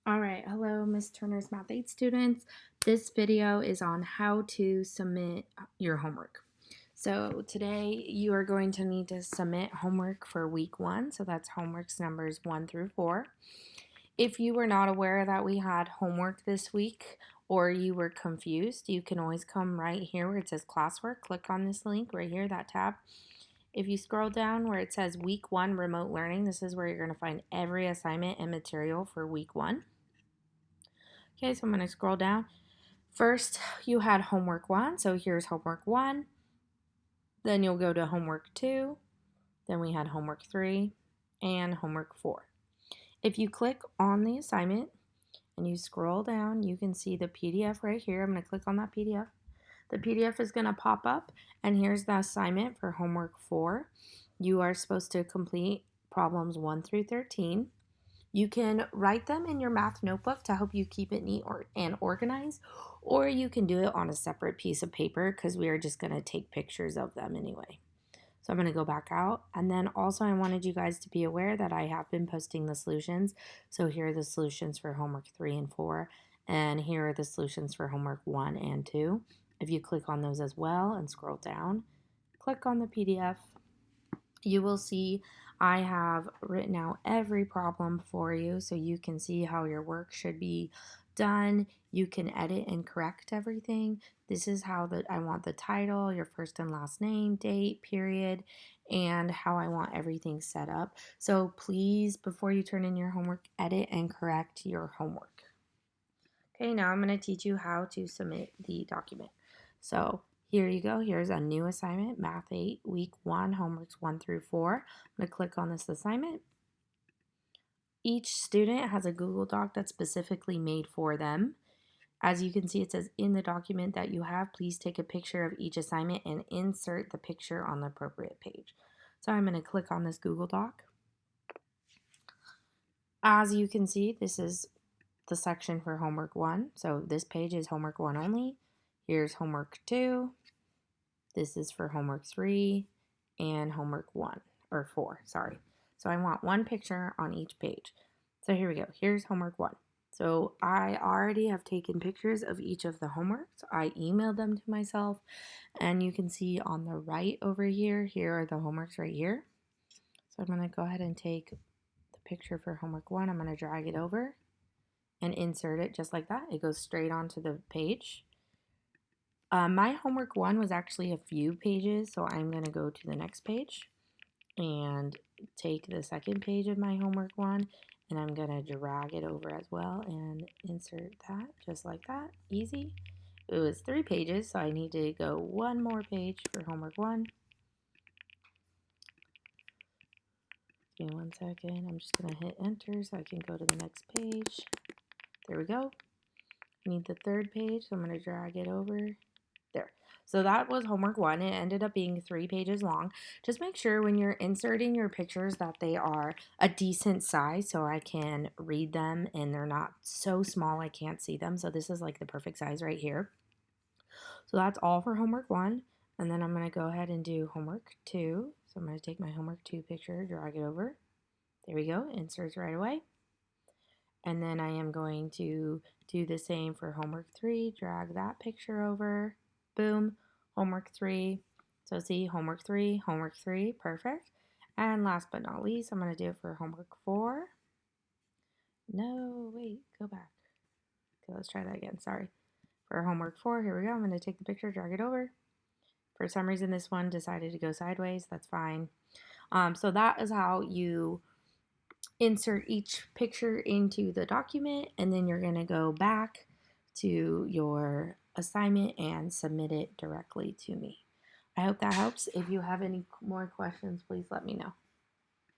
All right, hello, Miss Turner's Math 8 students. This video is on how to submit your homework. So today you are going to need to submit homework for week 1, so that's homeworks numbers 1 through 4. If you were not aware that we had homework this week or you were confused, you can always come right here where it says classwork. Click on this link right here, that tab. If you scroll down where it says week 1 remote learning, this is where you're going to find every assignment and material for week 1. Okay, so I'm going to scroll down. First, you had homework 1, so here's homework 1. Then you'll go to homework 2. Then we had homework 3 and homework 4. If you click on the assignment and you scroll down, you can see the PDF right here. I'm going to click on that PDF. The PDF is going to pop up, and here's the assignment for homework 4. You are supposed to complete problems 1 through 13. You can write them in your math notebook to help you keep it neat and organized, or you can do it on a separate piece of paper because we are just going to take pictures of them anyway. So I'm going to go back out, and then also I wanted you guys to be aware that I have been posting the solutions. So here are the solutions for homework 3 and 4, and here are the solutions for homework 1 and 2. If you click on those as well and scroll down, click on the PDF, you will see I have written out every problem for you so you can see how your work should be done. You can edit and correct everything. This is how I want the title, your first and last name, date, period, and how I want everything set up. So please, before you turn in your homework, edit and correct your homework. Okay, now I'm going to teach you how to submit the document. So here you go. Here's a new assignment, Math 8, Week 1, Homeworks 1 through 4. I'm going to click on this assignment. Each student has a Google Doc that's specifically made for them. As you can see, it says in the document that you have, please take a picture of each assignment and insert the picture on the appropriate page. So I'm going to click on this Google Doc. As you can see, this is the section for homework 1. So this page is homework 1 only. Here's homework 2. This is for homework 3 and homework 1 or 4, sorry. So I want one picture on each page. So here we go. Here's homework 1. So I already have taken pictures of each of the homeworks. I emailed them to myself, and you can see on the right over here are the homeworks right here. So I'm going to go ahead and take the picture for homework 1. I'm going to drag it over and insert it just like that. It goes straight onto the page. My homework 1 was actually a few pages, so I'm going to go to the next page and take the second page of my homework 1, and I'm going to drag it over as well and insert that just like that. Easy. It was 3 pages, so I need to go one more page for homework 1. Give me 1 second. I'm just going to hit enter so I can go to the next page. There we go. I need the third page, so I'm going to drag it over. There. So that was homework 1. It ended up being 3 pages long. Just make sure when you're inserting your pictures that they are a decent size so I can read them and they're not so small I can't see them. So this is like the perfect size right here. So that's all for homework 1. And then I'm going to go ahead and do homework 2. So I'm going to take my homework 2 picture, drag it over. There we go. Inserts right away. And then I am going to do the same for homework 3. Drag that picture over. Boom, homework 3. So see, homework 3, perfect. And last but not least, I'm going to do it for homework 4. No, wait, go back. Okay, let's try that again, sorry. For homework 4, here we go. I'm going to take the picture, drag it over. For some reason, this one decided to go sideways. That's fine. So that is how you insert each picture into the document, and then you're going to go back to your assignment and submit it directly to me. I hope that helps. If you have any more questions, please let me know.